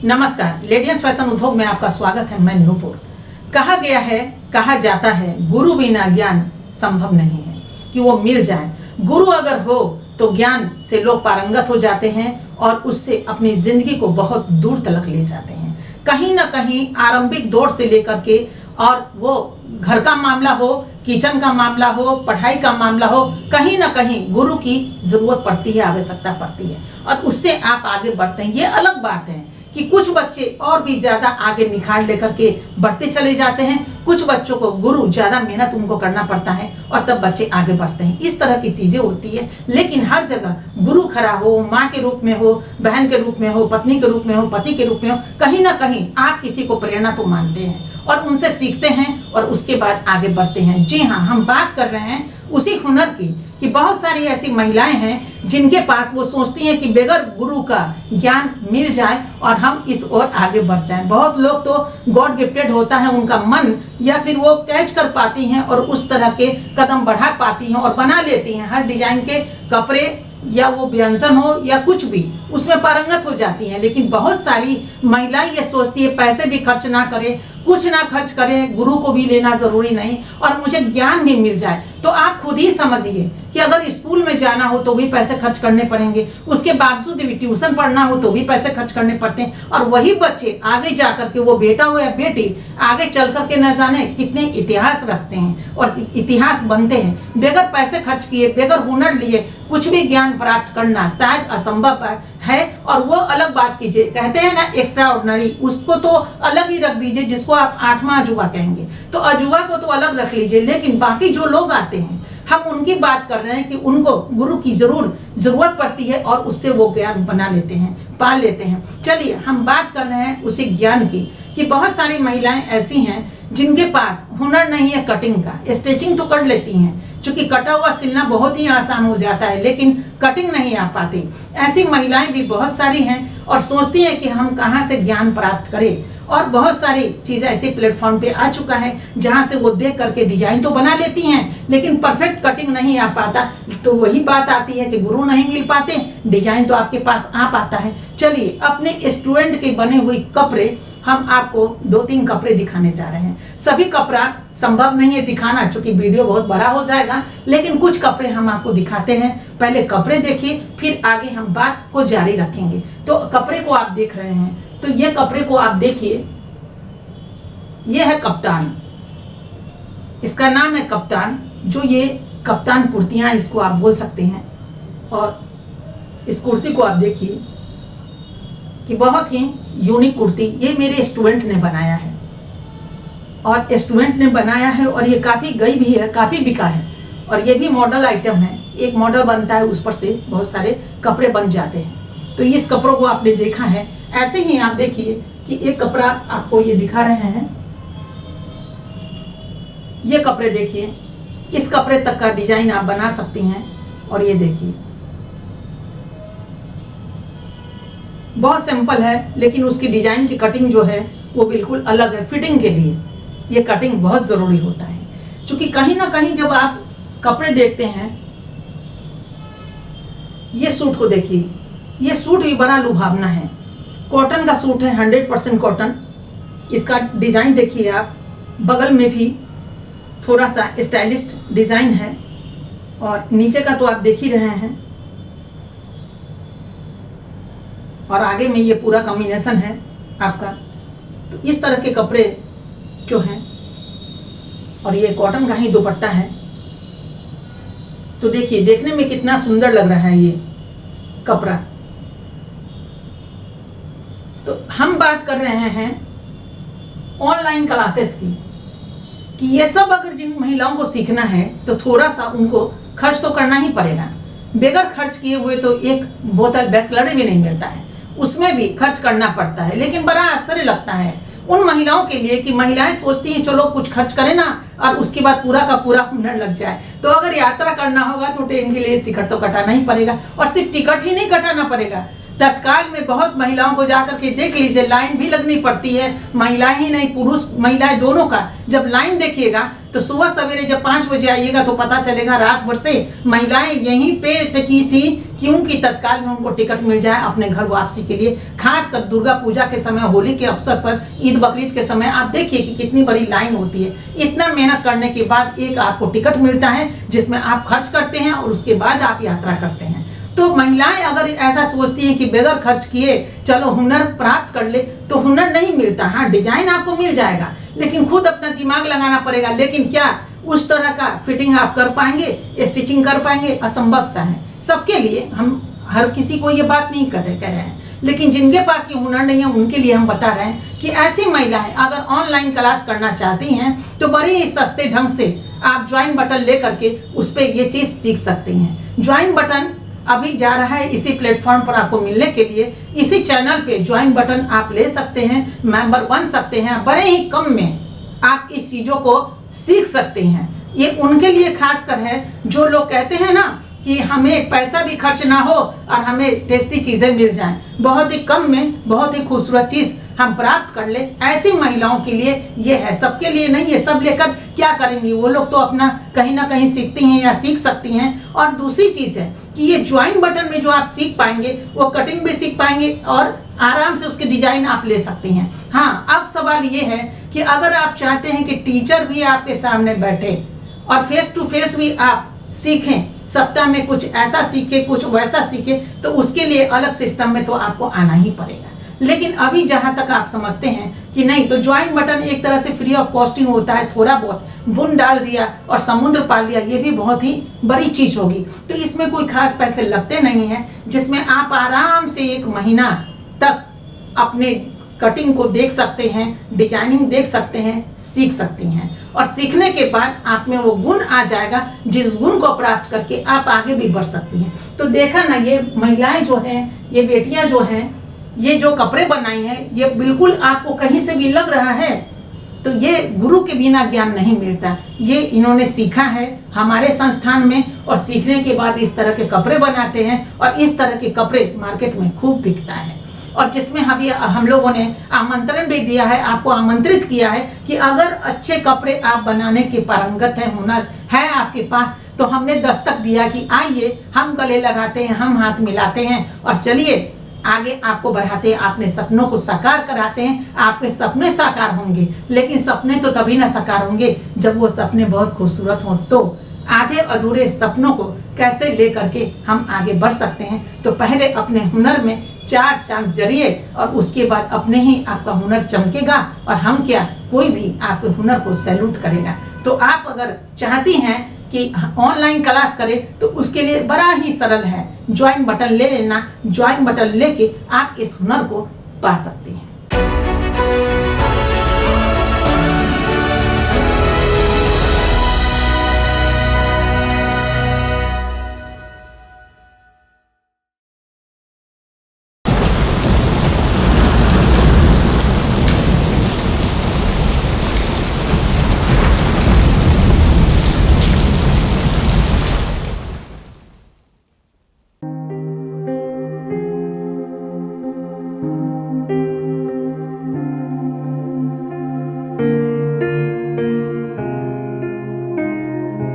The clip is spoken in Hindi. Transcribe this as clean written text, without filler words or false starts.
नमस्कार, लेडियंस फैशन उद्योग में आपका स्वागत है। मैं नूपुर। कहा गया है, कहा जाता है, गुरु बिना ज्ञान संभव नहीं है कि वो मिल जाए। गुरु अगर हो तो ज्ञान से लोग पारंगत हो जाते हैं और उससे अपनी जिंदगी को बहुत दूर तक ले जाते हैं। कहीं ना कहीं आरंभिक दौर से लेकर के, और वो घर का मामला हो, किचन का मामला हो, पढ़ाई का मामला हो, कहीं ना कहीं गुरु की जरूरत पड़ती है, आवश्यकता पड़ती है और उससे आप आगे बढ़ते हैं। ये अलग बात है कि कुछ बच्चे और भी ज्यादा आगे निखार लेकर के बढ़ते चले जाते हैं। कुछ बच्चों को गुरु ज्यादा मेहनत उनको करना पड़ता है और तब बच्चे आगे बढ़ते हैं। इस तरह की चीजें होती है। लेकिन हर जगह गुरु खड़ा हो, माँ के रूप में हो, बहन के रूप में हो, पत्नी के रूप में हो, पति के रूप में हो, कहीं ना कहीं आप किसी को प्रेरणा तो मानते हैं और उनसे सीखते हैं और उसके बाद आगे बढ़ते हैं। जी हाँ, हम बात कर रहे हैं उसी हुनर की कि बहुत सारी ऐसी महिलाएं हैं जिनके पास वो सोचती हैं कि बगैर गुरु का ज्ञान मिल जाए और हम इस ओर आगे बढ़ जाएं। बहुत लोग तो गॉड गिफ्टेड होता है उनका मन, या फिर वो कैच कर पाती हैं और उस तरह के कदम बढ़ा पाती हैं और बना लेती हैं। हर डिजाइन के कपड़े या वो व्यंजन हो या कुछ भी, उसमें पारंगत हो जाती हैं। लेकिन बहुत सारी महिलाएं ये सोचती है पैसे भी खर्च ना करें, कुछ ना खर्च करें, गुरु को भी लेना जरूरी नहीं और मुझे ज्ञान भी मिल जाए। तो आप खुद ही समझिए कि अगर स्कूल में जाना हो तो भी पैसे खर्च करने पड़ेंगे, उसके बावजूद भी ट्यूशन पढ़ना हो तो भी पैसे खर्च करने पड़ते हैं। और वही बच्चे आगे जाकर के, वो बेटा हो या बेटी, आगे चल करके न जाने कितने इतिहास रचते हैं और इतिहास बनते हैं। बगैर पैसे खर्च किए, बगैर हुनर लिए कुछ भी ज्ञान प्राप्त करना शायद असंभव है। और वो अलग बात कीजिए, कहते हैं ना एक्स्ट्रा ऑर्डिनरी, उसको तो अलग ही रख दीजिए, जिसको आप आठवां अजूबा कहेंगे। तो अजूबा को तो अलग रख लीजिए, लेकिन बाकी जो लोग आते हैं हम उनकी बात कर रहे हैं कि उनको गुरु की जरूरत पड़ती है और उससे वो ज्ञान बना लेते हैं, पाल लेते हैं। चलिए हम बात कर रहे हैं उसी ज्ञान की कि बहुत सारी महिलाएं ऐसी हैं जिनके पास हुनर नहीं है कटिंग का। स्टिचिंग तो कर लेती हैं, क्योंकि कटा हुआ सिलना बहुत ही आसान हो जाता है, लेकिन कटिंग नहीं आ पाती। ऐसी महिलाएं भी बहुत सारी हैं और सोचती हैं कि हम कहाँ से ज्ञान प्राप्त करें। और बहुत सारी चीजें ऐसे प्लेटफॉर्म पे आ चुका है जहां से वो देख करके डिजाइन तो बना लेती हैं, लेकिन परफेक्ट कटिंग नहीं आ पाता। तो वही बात आती है कि गुरु नहीं मिल पाते, डिजाइन तो आपके पास आ पाता है। चलिए अपने स्टूडेंट के बने हुए कपड़े हम आपको 2-3 कपड़े दिखाने जा रहे हैं। सभी कपड़ा संभव नहीं है दिखाना, क्योंकि वीडियो बहुत बड़ा हो जाएगा, लेकिन कुछ कपड़े हम आपको दिखाते हैं। पहले कपड़े देखिए, फिर आगे हम बात को जारी रखेंगे। तो कपड़े को आप देख रहे हैं, तो ये कपड़े को आप देखिए, ये है कप्तान, इसका नाम है कप्तान। जो ये कप्तान कुर्तियां इसको आप बोल सकते हैं। और इस कुर्ती को आप देखिए कि बहुत ही यूनिक कुर्ती, ये मेरे स्टूडेंट ने बनाया है और स्टूडेंट ने बनाया है और ये काफ़ी गई भी है, काफ़ी बिका है। और ये भी मॉडल आइटम है, एक मॉडल बनता है, उस पर से बहुत सारे कपड़े बन जाते हैं। तो इस कपड़ों को आपने देखा है। ऐसे ही आप देखिए कि एक कपड़ा आपको ये दिखा रहे हैं, ये कपड़े देखिए, इस कपड़े तक का डिजाइन आप बना सकती हैं। और ये देखिए बहुत सिंपल है, लेकिन उसकी डिजाइन की कटिंग जो है वो बिल्कुल अलग है। फिटिंग के लिए ये कटिंग बहुत जरूरी होता है, क्योंकि कहीं ना कहीं जब आप कपड़े देखते हैं, ये सूट को देखिए, ये सूट भी बड़ा लुभावना है। कॉटन का सूट है, 100% कॉटन। इसका डिजाइन देखिए आप, बगल में भी थोड़ा सा स्टाइलिस्ट डिजाइन है और नीचे का तो आप देख ही रहे हैं, और आगे में ये पूरा कॉम्बिनेशन है आपका। तो इस तरह के कपड़े जो हैं, और ये कॉटन का ही दुपट्टा है। तो देखिए देखने में कितना सुंदर लग रहा है ये कपड़ा। तो हम बात कर रहे हैं ऑनलाइन क्लासेस की, कि ये सब अगर जिन महिलाओं को सीखना है तो थोड़ा सा उनको खर्च तो करना ही पड़ेगा। बगैर खर्च किए हुए तो एक बोतल बेसलरी भी नहीं मिलता है, उसमें भी खर्च करना पड़ता है। लेकिन बड़ा आश्चर्य लगता है उन महिलाओं के लिए कि महिलाएं सोचती हैं चलो कुछ खर्च करें ना, और उसके बाद पूरा का पूरा हुनर लग जाए। तो अगर यात्रा करना होगा तो ट्रेन के लिए टिकट तो कटाना ही पड़ेगा, और सिर्फ टिकट ही नहीं कटाना पड़ेगा, तत्काल में बहुत महिलाओं को जाकर के देख लीजिए, लाइन भी लगनी पड़ती है, महिलाएं ही नहीं पुरुष महिलाएं दोनों का। जब लाइन देखिएगा तो सुबह सवेरे जब 5 बजे आइएगा तो पता चलेगा रात भर से महिलाएं यहीं पे टिकी थी, क्योंकि तत्काल में उनको टिकट मिल जाए अपने घर वापसी के लिए। खासकर दुर्गा पूजा के समय, होली के अवसर पर, ईद बकरीद के समय आप देखिए कि कितनी बड़ी लाइन होती है। इतना मेहनत करने के बाद एक आपको टिकट मिलता है जिसमें आप खर्च करते हैं और उसके बाद आप यात्रा करते हैं। तो महिलाएं अगर ऐसा सोचती हैं कि बगैर खर्च किए चलो हुनर प्राप्त कर ले, तो हुनर नहीं मिलता। हाँ, डिजाइन आपको मिल जाएगा लेकिन खुद अपना दिमाग लगाना पड़ेगा। लेकिन क्या उस तरह का फिटिंग आप कर पाएंगे, स्टिचिंग कर पाएंगे? असंभव सा है सबके लिए। हम हर किसी को ये बात नहीं कह रहे हैं, लेकिन जिनके पास ये हुनर नहीं है उनके लिए हम बता रहे हैं कि ऐसी महिलाएं अगर ऑनलाइन क्लास करना चाहती हैं तो बड़े ही सस्ते ढंग से आप ज्वाइन बटन ले करके उस पर ये चीज सीख सकती हैं। ज्वाइन बटन अभी जा रहा है इसी प्लेटफॉर्म पर आपको मिलने के लिए। इसी चैनल पे ज्वाइन बटन आप ले सकते हैं, मेंबर बन सकते हैं, बड़े ही कम में आप इस चीजों को सीख सकते हैं। ये उनके लिए खासकर है जो लोग कहते हैं ना कि हमें पैसा भी खर्च ना हो और हमें टेस्टी चीजें मिल जाएं, बहुत ही कम में बहुत ही खूबसूरत चीज हम प्राप्त कर ले। ऐसी महिलाओं के लिए ये है, सबके लिए नहीं। ये सब लेकर क्या करेंगी? वो लोग तो अपना कहीं ना कहीं सीखती हैं या सीख सकती हैं। और दूसरी चीज है कि ये ज्वाइन बटन में जो आप सीख पाएंगे वो कटिंग भी सीख पाएंगे और आराम से उसके डिजाइन आप ले सकते हैं। हाँ, अब सवाल ये है कि अगर आप चाहते हैं कि टीचर भी आपके सामने बैठे और फेस टू फेस भी आप सीखें, सप्ताह में कुछ ऐसा सीखे कुछ वैसा सीखे, तो उसके लिए अलग सिस्टम में तो आपको आना ही पड़ेगा। लेकिन अभी जहां तक आप समझते हैं कि नहीं, तो ज्वाइन बटन एक तरह से फ्री ऑफ कॉस्टिंग होता है। थोड़ा बहुत बुन डाल दिया और समुद्र पाल लिया, ये भी बहुत ही बड़ी चीज होगी। तो इसमें कोई खास पैसे लगते नहीं हैं, जिसमें आप आराम से 1 महीना तक अपने कटिंग को देख सकते हैं, डिजाइनिंग देख सकते हैं, सीख सकती हैं। और सीखने के बाद आप में वो गुण आ जाएगा जिस गुण को प्राप्त करके आप आगे भी बढ़ सकती हैं। तो देखा ना, ये महिलाएं जो हैं, ये बेटियां जो हैं, ये जो कपड़े बनाई हैं, ये बिल्कुल आपको कहीं से भी लग रहा है तो ये गुरु के बिना ज्ञान नहीं मिलता। ये इन्होंने सीखा है हमारे संस्थान में और सीखने के बाद इस तरह के कपड़े बनाते हैं और इस तरह के कपड़े मार्केट में खूब बिकता है। और जिसमें हम लोगों ने आमंत्रण भी दिया है, आपको आमंत्रित किया है कि अगर अच्छे कपड़े आप बनाने के पारंगत है, हुनर है आपके पास, तो हमने दस्तक दिया कि आइए हम गले लगाते हैं, हम हाथ मिलाते हैं और चलिए आगे आपको बढ़ाते हैं, अपने सपनों को साकार कराते हैं। आपके सपने साकार होंगे, लेकिन सपने तो तभी ना साकार होंगे जब वो सपने बहुत खूबसूरत हों। तो आधे अधूरे सपनों को कैसे लेकर के हम आगे बढ़ सकते हैं? तो पहले अपने हुनर में 4 चांद जरिए और उसके बाद अपने ही आपका हुनर चमकेगा और हम क्या, कोई भी आपके हुनर को सैल्यूट करेगा। तो आप अगर चाहती हैं कि ऑनलाइन क्लास करें तो उसके लिए बड़ा ही सरल है, ज्वाइन बटन ले लेना। ज्वाइन बटन लेके आप इस हुनर को पा सकते हैं।